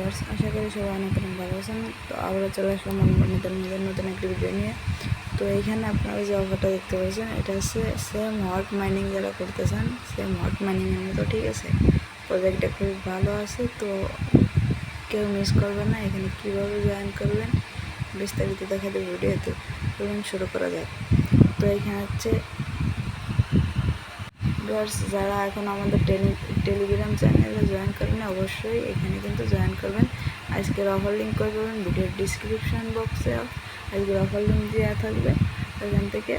Viewers, আশা করি সবাই অনেক ভালো আছেন। তো আবারও চলে আসলাম নতুন একটি ভিডিও নিয়ে। তো এইখানে আপনারা যে অফারটা দেখতে পাচ্ছেন, এটা হচ্ছে সেম হট মাইনিং যারা করতেছেন, সেম হট মাইনিংয়ের মতো, ঠিক আছে। প্রজেক্টটা খুব ভালো আছে, তো কেউ মিস করবেন না। এখানে কীভাবে জয়েন করবেন বিস্তারিত দেখাতে ভিডিওতে, এবং শুরু করা যায়। তো এইখানে হচ্ছে যারা এখন আমাদের টেলিগ্রাম চ্যানেলে জয়েন করবেন, অবশ্যই এখানে কিন্তু জয়েন করবেন। আজকের অফার লিঙ্ক করে পাবেন ভিডিওর ডিসক্রিপশান বক্সে, আজকের অফার লিঙ্ক দেওয়া থাকবে, ওইখান থেকে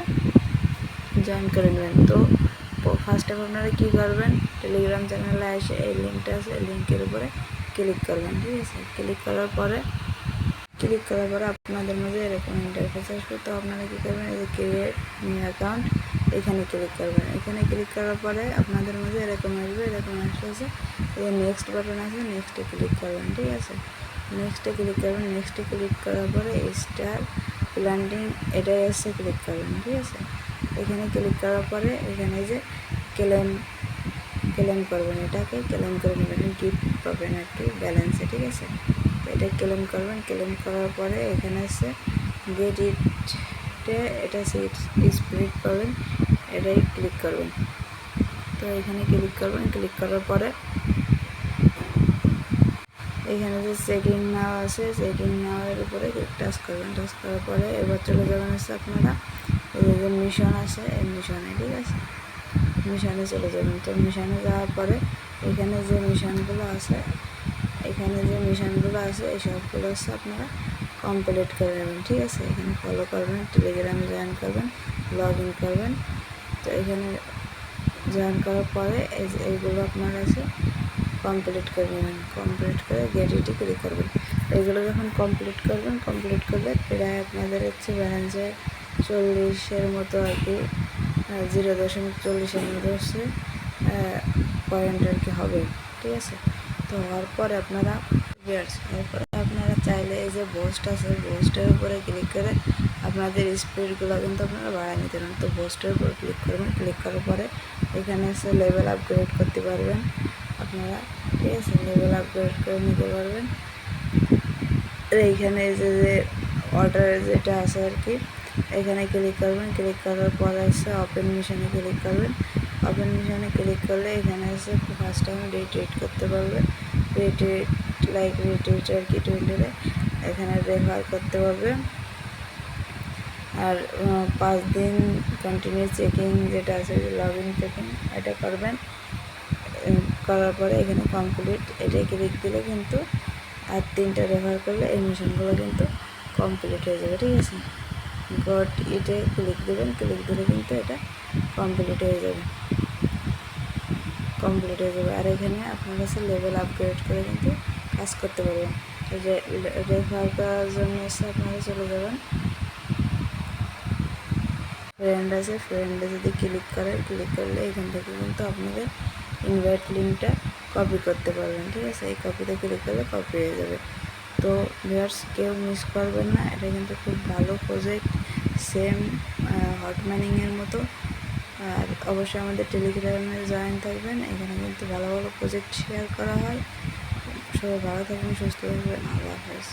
জয়েন করে নেবেন। তো ফার্স্ট অফ আপনারা কী করবেন, টেলিগ্রাম চ্যানেলে এসে এই লিঙ্কটা আছে, এই লিঙ্কের উপরে ক্লিক করবেন, ঠিক আছে। ক্লিক করার পরে আপনাদের মাঝে এরকম ইন্টারফেস আসবে। তো আপনারা কী করবেন, এই যে ক্রিয়েট নিউ অ্যাকাউন্ট, এখানে ক্লিক করবেন। এখানে ক্লিক করার পরে আপনাদের মাঝে এরকম আসবে, এরকম আসতেছে, এই নেক্সট বাটন আছে, নেক্সটে ক্লিক করবেন, ঠিক আছে। নেক্সটে ক্লিক করবেন। নেক্সটে ক্লিক করার পরে স্টার প্ল্যান্টিং এটাই আসছে, ক্লিক করবেন, ঠিক আছে। এখানে ক্লিক করার পরে এখানে যে ক্লেম করবেন, এটাকে ক্লেম করে নেবেন, গিফট পাবেন আর কি ব্যালেন্সে, ঠিক আছে। তো এটা ক্লেম করবেন। ক্লেম করার পরে এখানে আছে গেট ইটে, এটা স্পিরিট পাবেন, এটাই ক্লিক করবেন। তো এখানে ক্লিক করবেন। ক্লিক করার পরে এখানে যে চেকিং নাও আছে, চেকিং নাওয়ের উপরে টাচ করবেন। টাচ করার পরে এবার চলে যাবেন হচ্ছে আপনারা এই যে মিশন আছে, এই মিশনে, ঠিক আছে। মিশনে চলে যাবেন। তো মিশনে যাওয়ার পরে এখানে যে মিশনগুলো আছে, এই সবগুলো হচ্ছে আপনারা কমপ্লিট করে নেবেন, ঠিক আছে। এখানে ফলো করবেন, টেলিগ্রামে জয়েন করবেন, লগ ইন করবেন। তো এখানে জয়েন করার পরে এইগুলো আপনার কাছে কমপ্লিট করে নেবেন। কমপ্লিট করে গেট ইটে ক্লিক করবেন। এইগুলো যখন কমপ্লিট করবেন, কমপ্লিট করলে প্রায় আপনাদের হচ্ছে ব্যালেন্সে 40-এর মতো আর কি, 0.40-এর মতো হচ্ছে পয়েন্ট আর কি হবে, ঠিক আছে। তো হওয়ার পরে আপনারা চাইলে এই যে বোস্ট আছে, বোস্টের উপরে ক্লিক করে আপনাদের স্পিডগুলো কিন্তু আপনারা বাড়ায় নিতে পারেন। তো বোস্টের উপর ক্লিক করবেন। ক্লিক করার পরে এখানে এসে লেভেল আপগ্রেড করতে পারবেন আপনারা, ঠিক আছে। লেভেল আপগ্রেড করে নিতে পারবেন। এইখানে যে অর্ডারের যেটা আছে আর কি, এখানে ক্লিক করবেন। ক্লিক করার পরে এসে ওপেন মিশনে ক্লিক করবেন। ওপেন মিশনে ক্লিক করলে এখানে এসে ফার্স্ট টাইম রিটুইট করতে পারবে, রিটুইট আর কি টুইটারে এখানে রেফার করতে পারবে। আর 5 দিন কন্টিনিউ চেকিং যেটা আছে, লগ ইন চেকিং, এটা করবেন। করার পরে এখানে কমপ্লিট, এটাই ক্লিক দিলে কিন্তু আর 3টা রেফার করলে এই মিশনগুলো কিন্তু কমপ্লিট হয়ে যাবে, ঠিক আছে। গট ইটে ক্লিক দেবেন। ক্লিক দিলে কিন্তু এটা কমপ্লিট হয়ে যাবে। আর এখানে আপনার কাছে লেভেল আপগ্রেড করে কিন্তু কাজ করতে পারবেন। রেফার করার জন্য এসে আপনারা চলে যাবেন, ফ্রেন্ডে যদি ক্লিক করলে এখান থেকে কিন্তু আপনাদের ইনভাইট লিঙ্কটা কপি করতে পারবেন, ঠিক আছে। এই কপিতে ক্লিক করলে কপি হয়ে যাবে। তো ভিউয়ার্স, কেউ মিস করবেন না, এটা কিন্তু খুব ভালো প্রজেক্ট, সেম হট মাইনিংয়ের মতো। আর অবশ্যই আমাদের টেলিগ্রামে জয়েন থাকবেন, এখানে কিন্তু ভালো ভালো প্রজেক্ট শেয়ার করা হয়। সবাই ভালো থাকবেন, সুস্থ থাকবেন, আল্লাহ হাফেজ।